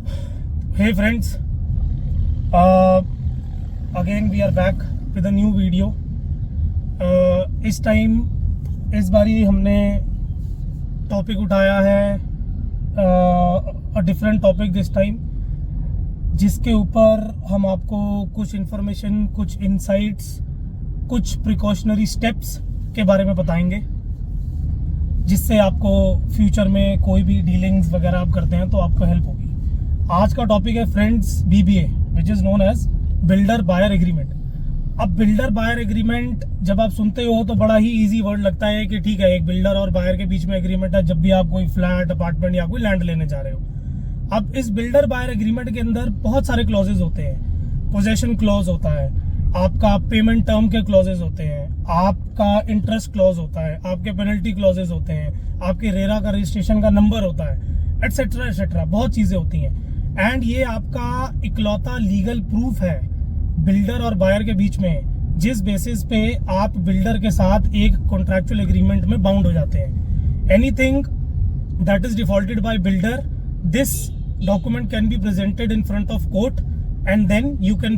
Hey friends, again we are back with a new video. इस बारी हमने topic उठाया है a different topic this time, जिसके ऊपर हम आपको कुछ इन्फॉर्मेशन, कुछ इनसाइट्स, कुछ प्रिकॉशनरी स्टेप्स के बारे में बताएंगे, जिससे आपको फ्यूचर में कोई भी डीलिंग्स वगैरह आप करते हैं तो आपको हेल्प होगी। आज का टॉपिक है friends BBA, which is known as builder buyer agreement. अब बिल्डर बायर एग्रीमेंट जब आप सुनते हो तो बड़ा ही इजी वर्ड लगता है कि ठीक है, एक बिल्डर और बायर के बीच में एग्रीमेंट है जब भी आप कोई फ्लैट, अपार्टमेंट या कोई लैंड लेने जा रहे हो। अब इस बिल्डर बायर एग्रीमेंट के अंदर बहुत सारे क्लॉजेज होते हैं। पोजेशन क्लॉज होता है, आपका पेमेंट टर्म के क्लॉजेज होते हैं, आपका इंटरेस्ट क्लॉज होता है, आपके पेनल्टी क्लॉजेज होते हैं, आपके रेरा का रजिस्ट्रेशन का नंबर होता है, एटसेट्रा एटसेट्रा, बहुत चीजें होती हैं। एंड ये आपका इकलौता लीगल प्रूफ है बिल्डर और बायर के बीच में, जिस बेसिस पे आप बिल्डर के साथ एक कॉन्ट्रैक्चुअल एग्रीमेंट में बाउंड हो जाते हैं। Anything that is defaulted by builder, this document can be presented in front of court and then you can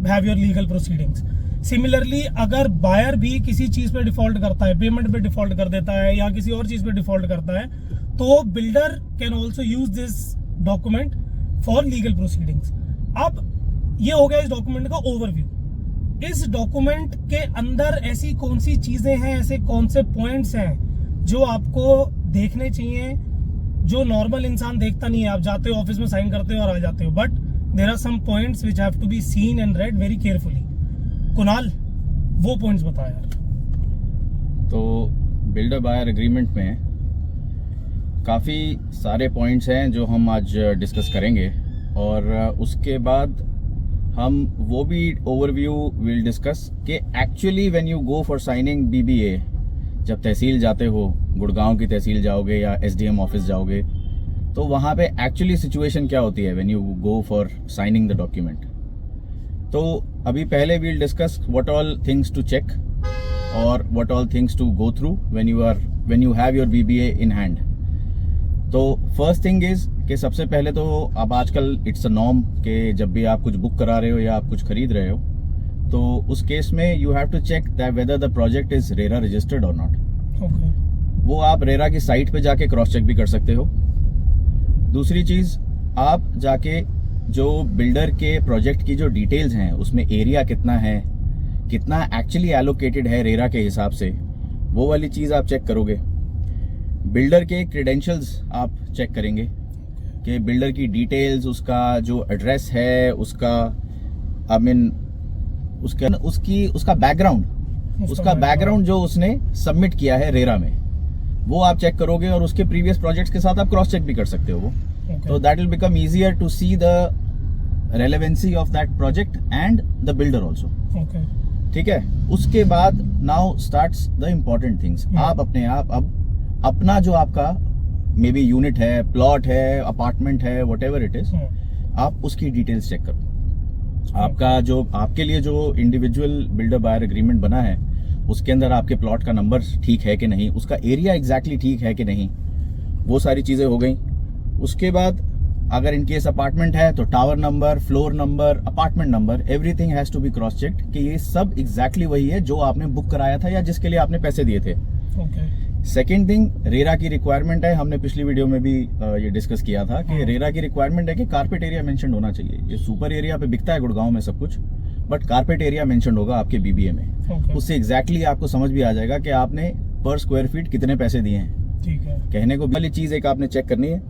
have your legal proceedings. Similarly अगर बायर भी किसी चीज पे डिफॉल्ट करता है, पेमेंट पे डिफॉल्ट कर देता है या किसी और चीज पे डिफॉल्ट करता है, तो builder can also use this document for legal proceedings. अब ये हो गया इस डॉक्यूमेंट का ओवरव्यू। इस डॉक्यूमेंट के अंदर ऐसी कौन सी चीजें हैं, ऐसे कौन से पॉइंट्स हैं जो आपको देखने चाहिए, जो नॉर्मल इंसान देखता नहीं है। आप जाते हो ऑफिस में, साइन करते हो और आ जाते हो, but there are some points which have to be seen and read very carefully. Kunal, वो पॉइंट्स बता यार। तो बिल्डर बायर एग्रीमेंट में काफ़ी सारे पॉइंट्स हैं जो हम आज डिस्कस करेंगे, और उसके बाद हम वो भी ओवरव्यू विल डिस्कस कि actually when you go for signing BBA, जब तहसील जाते हो, गुड़गांव की तहसील जाओगे या SDM ऑफिस जाओगे, तो वहाँ पे एक्चुअली सिचुएशन क्या होती है when you go for signing the document. तो अभी पहले we'll discuss what all things to check और what all things to go through when you have your BBA in hand. तो फर्स्ट थिंग इज कि सबसे पहले तो अब आजकल इट्स अ नॉर्म कि जब भी आप कुछ बुक करा रहे हो या आप कुछ खरीद रहे हो, तो उस केस में you have to check that whether the project is RERA registered और नॉट। वो आप रेरा की साइट पे जाके क्रॉस चेक भी कर सकते हो। दूसरी चीज, आप जाके जो बिल्डर के प्रोजेक्ट की जो डिटेल्स हैं, उसमें एरिया कितना है, कितना एक्चुअली एलोकेटेड है रेरा के हिसाब से, वो वाली चीज आप चेक करोगे। बिल्डर के क्रेडेंशियल्स आप चेक करेंगे कि बिल्डर की डिटेल्स, उसका जो एड्रेस है, उसका उसका बैकग्राउंड जो उसने सबमिट किया है रेरा में, वो आप चेक करोगे, और उसके प्रीवियस प्रोजेक्ट्स के साथ आप क्रॉस चेक भी कर सकते हो वो। तो that will become easier to see the relevancy of that project and the builder also. ठीक है, उसके बाद now starts the important things. आप अपने आप अब अपना जो आपका मे बी यूनिट है, प्लॉट है, अपार्टमेंट है, वट एवर इट इज, आप उसकी डिटेल्स चेक करो। आपका जो आपके लिए जो इंडिविजुअल बिल्डर बायर एग्रीमेंट बना है, उसके अंदर आपके प्लॉट का नंबर ठीक है कि नहीं, उसका एरिया एग्जैक्टली ठीक है कि नहीं, वो सारी चीजें हो गई। उसके बाद अगर इनकेस अपार्टमेंट है तो tower number, floor number, apartment number, everything has to be cross checked कि ये सब एग्जैक्टली वही है जो आपने बुक कराया था या जिसके लिए आपने पैसे दिए थे। सेकेंड थिंग, रेरा की रिक्वायरमेंट है, हमने पिछली वीडियो में भी ये डिस्कस किया था कि रेरा की रिक्वायरमेंट है कि कारपेट एरिया मेंशन होना चाहिए। ये सुपर एरिया पे बिकता है गुड़गांव में सब कुछ, बट कारपेट एरिया मेंशन होगा आपके BBA में। उससे एग्जैक्टली आपको समझ भी आ जाएगा कि आपने पर स्क्वायर फीट कितने पैसे दिए हैं। ठीक है, कहने को वाली चीज एक आपने चेक करनी है।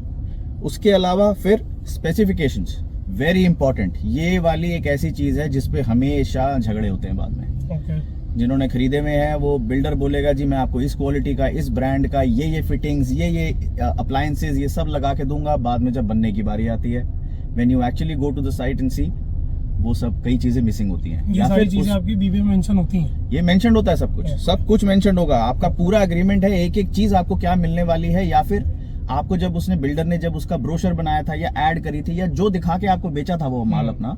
उसके अलावा फिर स्पेसिफिकेशंस, वेरी इंपॉर्टेंट। ये वाली एक ऐसी चीज है जिसपे हमेशा झगड़े होते हैं बाद में। जिन्होंने खरीदे में है, वो बिल्डर बोलेगा जी मैं आपको इस क्वालिटी का, इस ब्रांड का, ये फिटिंग्स, ये अप्लायंसेज, ये सब लगा के दूंगा। बाद में जब बनने की बारी आती है, when you actually go to the site and see, वो सब कई चीजें मिसिंग होती हैं। ये सारी चीजें आपकी BBA में मेंशन होती हैं। ये मेंशन होता है, सब कुछ मेंशन होगा। आपका पूरा एग्रीमेंट है, एक एक चीज आपको क्या मिलने वाली है, या फिर आपको जब उसने बिल्डर ने जब उसका ब्रोशर बनाया था या ऐड करी थी या जो दिखा के आपको बेचा था वो माल अपना,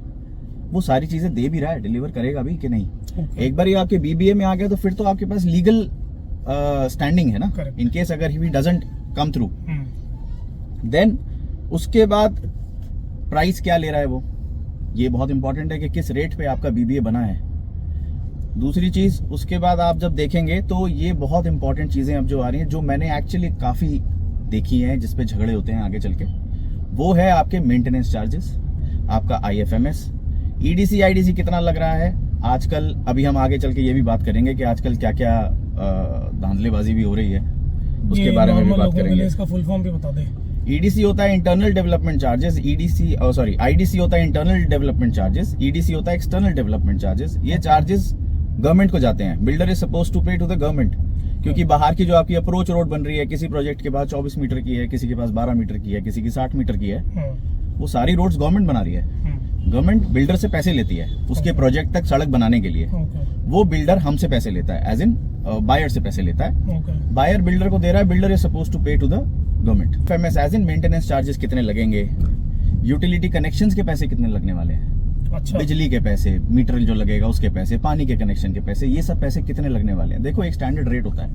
वो सारी चीजें दे भी रहा है, डिलीवर करेगा भी कि नहीं। एक बार ये आपके BBA में आ गया तो फिर तो आपके पास लीगल स्टैंडिंग है ना, इन केस अगर he doesn't come through. Then उसके बाद प्राइस क्या ले रहा है वो, ये बहुत इंपॉर्टेंट है कि किस रेट पे आपका बीबीए बना है। दूसरी चीज, उसके बाद आप जब देखेंगे तो ये बहुत इंपॉर्टेंट चीजें अब जो आ रही हैं, जो मैंने एक्चुअली काफी देखी हैं, जिसपे झगड़े होते हैं आगे चल के, वो है आपके मेंटेनेंस चार्जेस, आपका IFMS, EDC IDC कितना लग रहा है आजकल। अभी हम आगे चल के ये भी बात करेंगे कि आजकल क्या क्या धांधलेबाजी भी हो रही है, उसके बारे में भी बात करेंगे। इसका फुल फॉर्म भी बता दे। EDC होता है इंटरनल डेवलपमेंट चार्जेस, IDC होता है इंटरनल डेवलपमेंट चार्जेस, EDC होता है एक्सटर्नल डेवलपमेंट चार्जेस। ये चार्जेस गवर्नमेंट को जाते हैं, builder is suppose to pay to the government, क्योंकि बाहर की जो आपकी अप्रोच रोड बन रही है, किसी प्रोजेक्ट के पास 24 मीटर की है, किसी के पास 12 मीटर की है, किसी की 60 मीटर की है, वो सारी रोड्स गवर्नमेंट बना रही है। गवर्नमेंट बिल्डर से पैसे लेती है उसके प्रोजेक्ट तक सड़क बनाने के लिए। वो बिल्डर हमसे पैसे लेता है, एज इन बायर से पैसे लेता है। बायर बिल्डर को दे रहा है, builder is suppose to pay to the government. FMS as in maintenance charges कितने लगेंगे, यूटिलिटी कनेक्शंस के पैसे कितने लगने वाले हैं, अच्छा। बिजली के पैसे, मीटर जो लगेगा उसके पैसे, पानी के कनेक्शन के पैसे, ये सब पैसे कितने लगने वाले हैं। देखो, एक स्टैंडर्ड रेट होता है,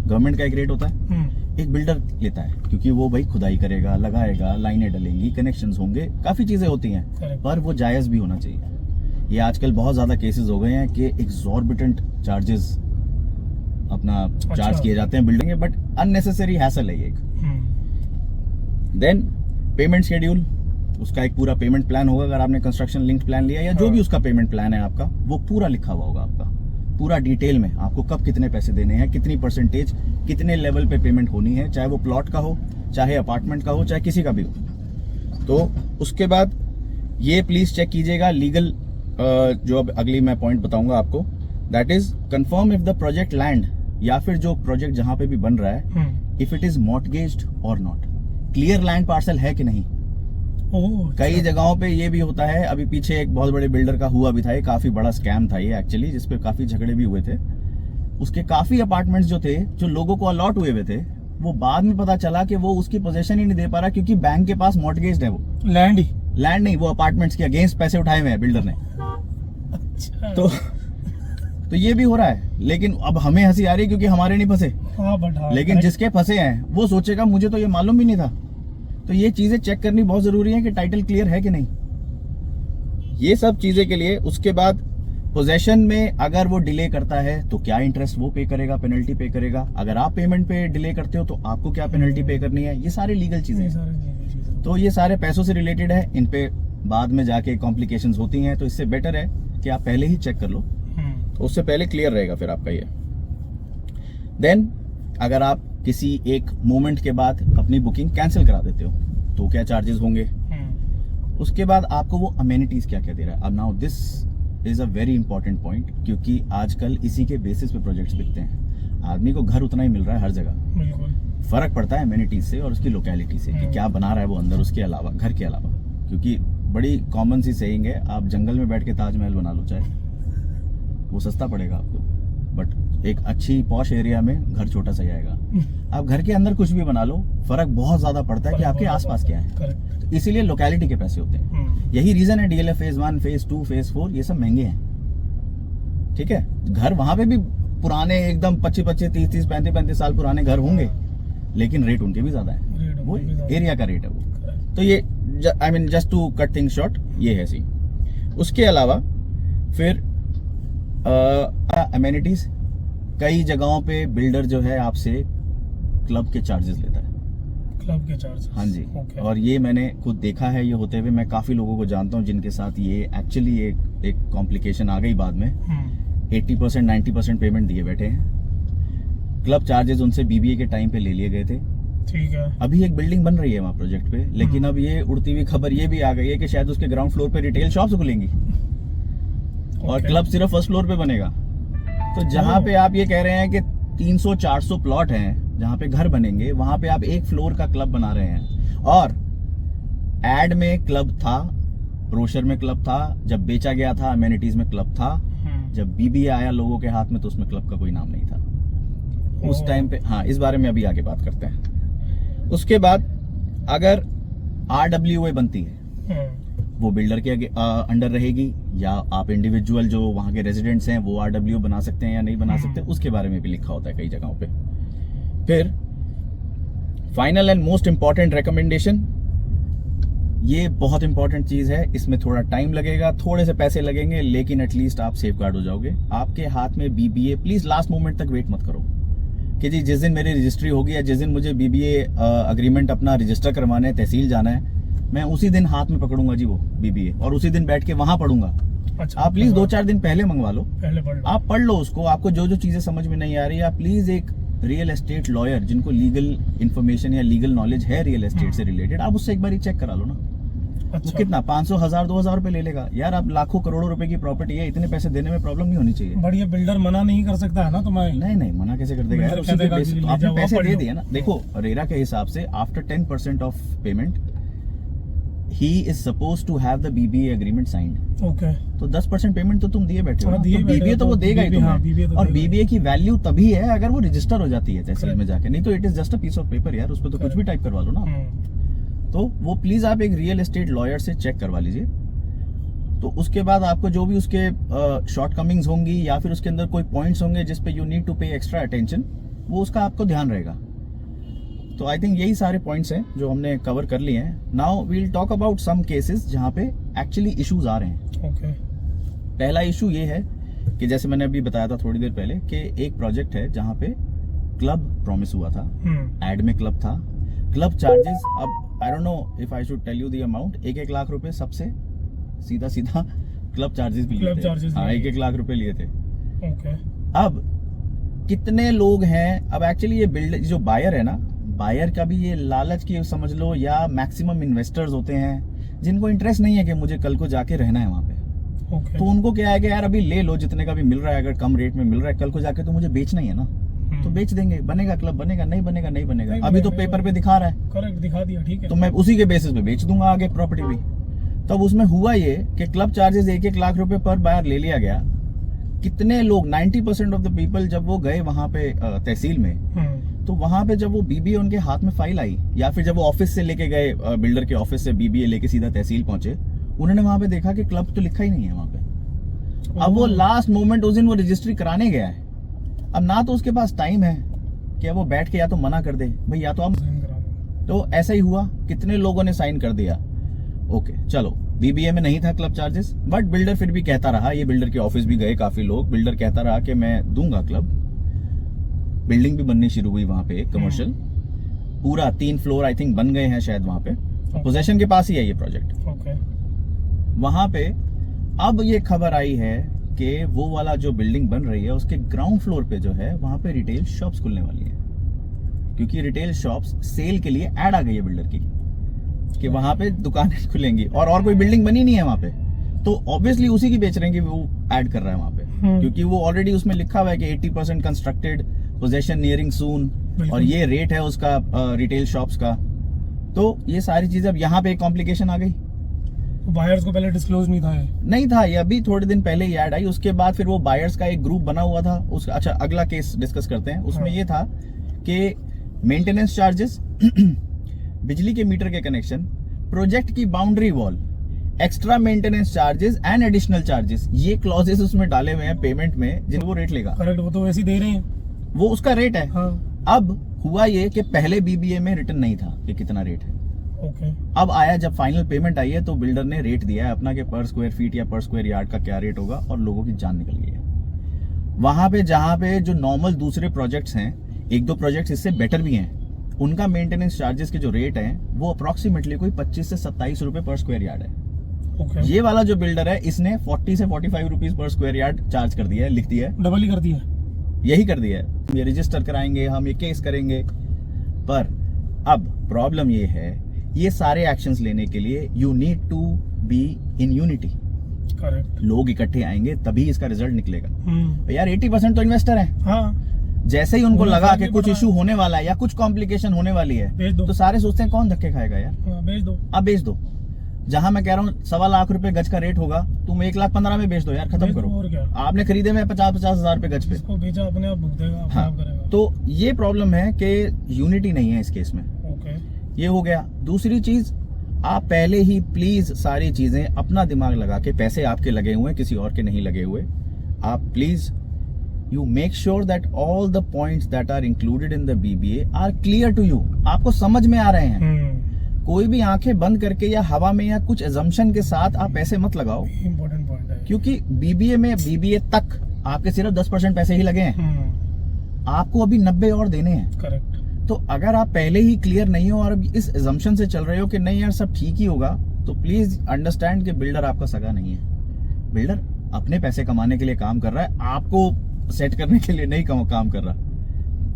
गवर्नमेंट का एक रेट होता है, एक बिल्डर लेता है, क्योंकि वो भाई खुदाई करेगा, लगाएगा, लाइनें डलेंगी, कनेक्शंस होंगे, काफी चीजें होती हैं, पर वो जायज भी होना चाहिए। ये आजकल बहुत ज्यादा केसेस हो गए हैं कि एग्जॉर्बिटेंट चार्जेस अपना चार्ज किए जाते हैं बिल्डिंग में, बट अननेसेसरी हैसल है ये एक। देन पेमेंट शेड्यूल, उसका एक पूरा पेमेंट प्लान होगा। अगर आपने कंस्ट्रक्शन लिंक्ड प्लान लिया या जो भी उसका पेमेंट प्लान है आपका, वो पूरा लिखा हुआ होगा आपका, पूरा डिटेल में आपको कब कितने पैसे देने हैं, कितनी परसेंटेज, कितने लेवल पे पेमेंट होनी है, चाहे वो प्लॉट का हो, चाहे अपार्टमेंट का हो, चाहे किसी का भी हो। तो उसके बाद ये प्लीज चेक कीजिएगा लीगल, जो अब अगली मैं पॉइंट बताऊंगा आपको, that is confirm if the project land, या फिर जो प्रोजेक्ट जहां पे भी बन रहा है, इफ इट इज मॉर्टगेज्ड और नॉट, क्लियर लैंड पार्सल है कि नहीं। कई जगहों पे ये भी होता है, अभी पीछे एक बहुत बड़े बिल्डर का हुआ भी था, ये काफी बड़ा स्कैम था ये एक्चुअली, जिसपे काफी झगड़े भी हुए थे। उसके काफी अपार्टमेंट्स जो थे, जो लोगों को अलॉट हुए थे, वो बाद में पता चला कि वो उसकी पोजीशन ही नहीं दे पा रहा, क्योंकि बैंक के पास मॉर्टगेज्ड है, वो लैंड नहीं, वो अपार्टमेंट्स के अगेंस्ट पैसे उठाए हुए हैं बिल्डर ने। अच्छा। तो ये भी हो रहा है, लेकिन अब हमें हंसी आ रही है क्योंकि हमारे नहीं फंसे। लेकिन जिसके फंसे हैं वो सोचेगा मुझे तो ये मालूम भी नहीं था। तो ये चीजें चेक करनी बहुत जरूरी है कि टाइटल क्लियर है कि नहीं, ये सब चीजें के लिए। उसके बाद पोजेशन में अगर वो डिले करता है तो क्या इंटरेस्ट वो पे करेगा, पेनल्टी पे करेगा, अगर आप पेमेंट पे डिले करते हो तो आपको क्या पेनल्टी पे करनी है, ये सारी लीगल चीजें। तो ये सारे पैसों से रिलेटेड है, इन पे बाद में जाके कॉम्प्लिकेशंस होती हैं, तो इससे बेटर है कि आप पहले ही चेक कर लो, तो उससे पहले क्लियर रहेगा फिर आपका ये। देन अगर आप किसी एक मोमेंट के बाद अपनी बुकिंग कैंसिल करा देते हो तो क्या चार्जेस होंगे। उसके बाद आपको वो अमेनिटीज क्या क्या दे रहा है। अब now this is a very important point, क्योंकि आजकल इसी के बेसिस पे प्रोजेक्ट्स बिकते हैं। आदमी को घर उतना ही मिल रहा है हर जगह, फर्क पड़ता है अमेनिटीज से और उसकी लोकेलिटी से कि क्या बना रहा है वो अंदर, उसके अलावा, घर के अलावा। क्योंकि बड़ी कॉमन सी सेइंग है, आप जंगल में बैठ के ताजमहल बना लो चाहे, वो सस्ता पड़ेगा आपको, बट एक अच्छी पॉश एरिया में घर छोटा सा आएगा। आप घर के अंदर कुछ भी बना लो, फर्क बहुत ज्यादा पड़ता है कि आपके आसपास क्या है। तो इसीलिए लोकेलिटी के पैसे होते हैं। यही रीजन है DLF फेज 1, फेज 2, फेज 4 ये सब महंगे हैं। ठीक है, घर वहां पे भी पुराने एकदम 25-25, 30-30, 35-35 साल पुराने घर होंगे, लेकिन रेट उनके भी ज्यादा है, वो एरिया का रेट है वो। तो ये I mean just to cut thing short, ये है सी। उसके अलावा फिर अमेनिटीज, कई जगहों पे बिल्डर जो है आपसे क्लब के चार्जेस लेता है। क्लब के चार्जेस, हाँ जी। और ये मैंने खुद देखा है ये होते हुए, मैं काफी लोगों को जानता हूँ जिनके साथ ये एक्चुअली एक कॉम्प्लिकेशन आ गई बाद में। 80% 90% पेमेंट दिए बैठे हैं। क्लब चार्जेस उनसे BBA के टाइम पे ले लिए गए थे। ठीक है। अभी एक बिल्डिंग बन रही है वहाँ प्रोजेक्ट पे, लेकिन अब ये उड़ती हुई खबर ये भी आ गई है कि शायद उसके ग्राउंड फ्लोर पे रिटेल शॉप्स खुलेंगी और क्लब सिर्फ फर्स्ट फ्लोर पे बनेगा। तो जहाँ पे आप ये कह रहे हैं कि 300-400 प्लॉट हैं जहाँ पे घर बनेंगे, वहां पे आप एक फ्लोर का क्लब बना रहे हैं। और एड में क्लब था, ब्रोशर में क्लब था, जब बेचा गया था अमेनिटीज में क्लब था, जब BBA आया लोगों के हाथ में तो उसमें क्लब का कोई नाम नहीं था उस टाइम पे। हाँ, इस बारे में अभी आगे बात करते हैं। उसके बाद अगर RWA बनती है, वो बिल्डर के अंडर रहेगी या आप इंडिविजुअल जो वहां के रेजिडेंट्स हैं वो RWA बना सकते हैं या नहीं बना सकते, उसके बारे में भी लिखा होता है कई जगहों पे। फिर final and most important recommendation, ये बहुत इंपॉर्टेंट चीज है, इसमें थोड़ा टाइम लगेगा, थोड़े से पैसे लगेंगे, लेकिन एटलीस्ट आप सेफ गार्ड हो जाओगे। आपके हाथ में बीबीए, प्लीज लास्ट मोमेंट तक वेट मत करो कि जी जिस दिन मेरी रजिस्ट्री होगी या जिस दिन मुझे बीबीए अग्रीमेंट अपना रजिस्टर करवाना है, तहसील जाना है, मैं उसी दिन हाथ में पकड़ूंगा जी वो बीबीए और उसी दिन बैठ के वहां पढ़ूंगा। अच्छा, आप प्लीज 2-4 दिन पहले मंगवा लो, पहले पढ़ लो। आप पढ़ लो उसको। आपको जो जो चीजें समझ में नहीं आ रही है, आप प्लीज एक रियल एस्टेट लॉयर जिनको लीगल इन्फॉर्मेशन या लीगल नॉलेज है रियल एस्टेट से रिलेटेड, आप उससे एक बार चेक करा लो ना। वो अच्छा, कितना 500, 1000, 2000 रुपए ले लेगा यार। आप लाखों करोड़ों रुपए की प्रॉपर्टी है, इतने पैसे देने में प्रॉब्लम नहीं होनी चाहिए। बट ये बिल्डर मना नहीं कर सकता है ना तुम्हें? नहीं, मना कैसे कर देगा यार? बिल्डर उसी के कह देगा बेसिस कि ले आपने जाओ, पैसे आप दे पढ़ दिए ना। लो। देखो रेरा के हिसाब से after 10% of payment he is suppose to have the BBA agreement signed. Okay, तो 10% पेमेंट तो तुम दिए बैठे हो हाँ, ना, दिए तो बैठे बीबीए हो, तो वो तो देगा ही BBA, हाँ, तुम्हें। BBA तो और देगा। बीबीए की वैल्यू तभी है अगर वो रजिस्टर हो जाती है तहसील Correct. में जाके, नहीं तो it is just a piece of paper यार, उस पर तो कुछ भी टाइप करवा लो ना। तो वो प्लीज आप एक रियल एस्टेट लॉयर से चेक करवा लीजिए। तो उसके बाद आपको जो भी उसके शॉर्ट कमिंग्स होंगी या फिर उसके अंदर कोई पॉइंट्स होंगे जिस पे यू नीड टू पे एक्स्ट्रा अटेंशन, वो उसका आपको ध्यान रहेगा। तो आई थिंक यही सारे पॉइंट्स हैं जो हमने कवर कर लिए हैं। Now we will talk about some cases जहां पे एक्चुअली इश्यूज आ रहे हैं। ओके, पहला इशू ये है कि जैसे मैंने अभी बताया था थोड़ी देर पहले कि एक प्रोजेक्ट है जहां पे क्लब प्रॉमिस हुआ था, एड में क्लब था, क्लब चार्जेस, अब I don't know if I should tell you the amount, 1-1 lakh रुपए सबसे सीधा क्लब चार्जेस भी लिए थे। हाँ, 1-1 लाख रुपए लिए थे। ओके, अब कितने लोग हैं, अब एक्चुअली ये बिल्डर जो बायर है ना, बायर का भी ये लालच की समझ लो, या मैक्सिमम इन्वेस्टर्स होते हैं जिनको इंटरेस्ट नहीं है कि मुझे कल को जाके रहना है वहां पे। ओके, तो उनको क्या है कि यार अभी ले लो जितने का भी मिल रहा है, अगर कम रेट में मिल रहा है, कल को जाके तो मुझे बेचना ही है ना, तो बेच देंगे। बनेगा क्लब, बनेगा नहीं बनेगा, नहीं बनेगा। नहीं अभी तो बनेगा, पेपर पे दिखा रहा है, करेक्ट, दिखा दिया, ठीक है। तो मैं उसी के बेसिस पे बेच दूंगा आगे प्रॉपर्टी भी। तब उसमें हुआ ये कि क्लब चार्जेस 1-1 लाख रुपए पर बायर ले लिया गया। कितने लोग, 90% ऑफ द पीपल जब वो गए वहां पे तहसील में, तो वहां पे जब वो बीबीए उनके हाथ में फाइल आई, या फिर जब वो ऑफिस से लेके गए, बिल्डर के ऑफिस से बीबीए लेके सीधा तहसील पहुंचे, उन्होंने वहां पे देखा कि क्लब तो लिखा ही नहीं है वहां पे। अब वो लास्ट मोमेंट उस दिन वो रजिस्ट्री कराने गया है, अब ना तो उसके पास टाइम है कि वो बैठ के या तो मना कर दे भाई, या तो आप, तो ऐसा ही हुआ, कितने लोगों ने साइन कर दिया। ओके चलो, बीबीए में नहीं था क्लब चार्जेस, बट बिल्डर फिर भी कहता रहा, ये बिल्डर के ऑफिस भी गए काफी लोग, बिल्डर कहता रहा कि मैं दूंगा क्लब। बिल्डिंग भी बननी शुरू हुई वहां पे, कमर्शियल पूरा 3 फ्लोर आई थिंक बन गए हैं शायद वहां पे, पोजेशन के पास ही है ये प्रोजेक्ट। ओके, वहां पे अब ये खबर आई है कि वो वाला जो बिल्डिंग बन रही है उसके ग्राउंड फ्लोर पे जो है वहां पे रिटेल शॉप्स खुलने वाली है, क्योंकि रिटेल शॉप्स सेल के लिए ऐड आ गई है बिल्डर की कि वहां पे दुकानें खुलेंगी, और कोई बिल्डिंग बनी नहीं है वहां पे, तो ऑब्वियसली उसी की बेच रहे हैं कि वो ऐड कर रहा है वहां पे, क्योंकि वो ऑलरेडी उसमें लिखा हुआ है कि 80% कंस्ट्रक्टेड, पोजेशन नियरिंग सून, और ये रेट है उसका रिटेल शॉप्स का। तो ये सारी चीजें, अब यहाँ पे एक कॉम्प्लिकेशन आ गई। बायर्स को पहले डिस्क्लोज नहीं था, नहीं था ये, अभी थोड़े दिन पहले ही ऐड आई। उसके बाद फिर वो बायर्स का एक ग्रुप बना हुआ था उसका। अच्छा, अगला केस डिस्कस करते हैं। उसमें ये था कि मेंटेनेंस चार्जेस, बिजली के मीटर के कनेक्शन, प्रोजेक्ट की boundary wall, extra maintenance charges and additional charges, ये क्लॉजेस उसमें डाले हुए हैं पेमेंट में, जिन वो रेट लेगा। करेक्ट, वो तो वैसे ही दे रहे हैं, वो उसका रेट है। हाँ। अब हुआ ये कि पहले बीबीए में रिटर्न नहीं था कि कितना रेट है। ओके, अब आया, जब फाइनल पेमेंट आई है तो बिल्डर ने रेट दिया है अपना कि पर स्क्वायर फीट या पर स्क्वायर यार्ड का क्या रेट होगा, और लोगों की जान निकल गई है वहां पे। जहां पे जो नॉर्मल दूसरे प्रोजेक्ट्स हैं, 1-2 प्रोजेक्ट्स इससे बेटर भी हैं, उनका मेंटेनेंस चार्जेस के जो रेट हैं वो अप्रोक्सीमेटली कोई 25 से 27 रुपए पर स्क्वायर यार्ड है। ओके, ये वाला जो बिल्डर है इसने 40 से 45 rupees per square yard charge कर दिया है, लिख दिया है, डबल ही कर दिया, यही कर दिया है। ये रजिस्टर कराएंगे हम, ये केस करेंगे। पर अब प्रॉब्लम ये है, ये सारे एक्शंस लेने के लिए you need to be in unity. Correct, लोग इकट्ठे आएंगे तभी इसका रिजल्ट निकलेगा। यार 80% तो इन्वेस्टर है, हाँ, जैसे ही उनको उन्हें लगा फर्क कि नहीं कुछ पड़ इशू होने वाला है या कुछ कॉम्प्लिकेशन होने वाली बेच है, दो। तो सारे सोचते हैं कौन धक्के खाएगा यार, हाँ, बेच दो, अब बेच दो। जहां मैं कह रहा हूँ 1.25 लाख रुपए गज का रेट होगा, तुम 1,15,000 में बेच दो यार, खत्म बेच दो, करो। और क्या, आपने खरीदे में 50-50 हजार रुपए गज पे। जिसको बेचा अपने आप भुगतेगा, अपने हाँ, आप करेगा। तो ये प्रॉब्लम है कि यूनिटी नहीं है इस केस में। ओके, ये हो गया। दूसरी चीज, आप पहले ही प्लीज सारी चीजें अपना दिमाग लगा के, पैसे आपके लगे हुए किसी और के नहीं लगे हुए, आप please you make sure that all the points that are included in the BBA are clear to you, आपको समझ में आ रहे हैं। कोई भी आंखें बंद करके या हवा में या कुछ एजम्पशन के साथ आप पैसे मत लगाओ, इम्पोर्टेंट पॉइंट है। क्योंकि बीबीए में बीबीए तक आपके सिर्फ 10% पैसे ही लगे हैं, आपको अभी 90 और देने हैं। करेक्ट। तो अगर आप पहले ही क्लियर नहीं हो और इस एजम्पशन से चल रहे हो कि नहीं यार सब ठीक ही होगा, तो प्लीज अंडरस्टैंड कि बिल्डर आपका सगा नहीं है। बिल्डर अपने पैसे कमाने के लिए काम कर रहा है, आपको सेट करने के लिए नहीं काम कर रहा।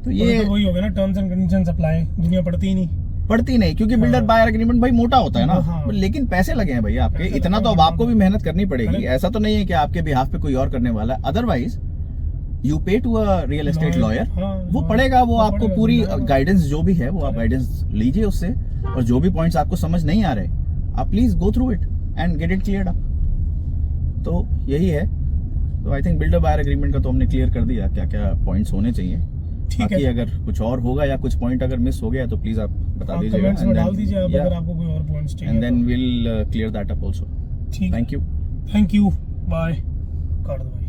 तो ये तो वही हो गया ना, टर्म्स एंड कंडीशंस अप्लाई, दुनिया पढ़ती ही नहीं। पड़ती नहीं, क्योंकि बिल्डर बायर एग्रीमेंट भाई मोटा होता है ना। हाँ। लेकिन पैसे लगे हैं भाई आपके, पैसे इतना लगे तो अब हैं, आपको भी मेहनत करनी पड़ेगी। Correct। ऐसा तो नहीं है कि आपके बिहाफ पे कोई और करने वाला है। Otherwise you pay to a real estate lawyer, हाँ, वो हाँ, पड़ेगा, वो आपको पड़ेगा, पूरी हाँ। गाइडेंस जो भी है वो आप Correct। गाइडेंस लीजिए उससे, और जो भी पॉइंट्स आपको समझ नहीं आ रहे आप please go through it and get it cleared up. तो यही है। तो I think builder buyer agreement का तो हमने क्लियर कर दिया क्या क्या पॉइंट्स होने चाहिए। ठीक बाकी है। अगर कुछ और होगा या कुछ पॉइंट अगर मिस हो गया तो प्लीज आप बता दीजिएगा, कमेंट्स में and डाल then- दीजिए आप, yeah, अगर आपको कोई और पॉइंट्स चाहिए। and then we'll clear that up also. ठीक है। Thank you. Thank you, bye. काट दो भाई।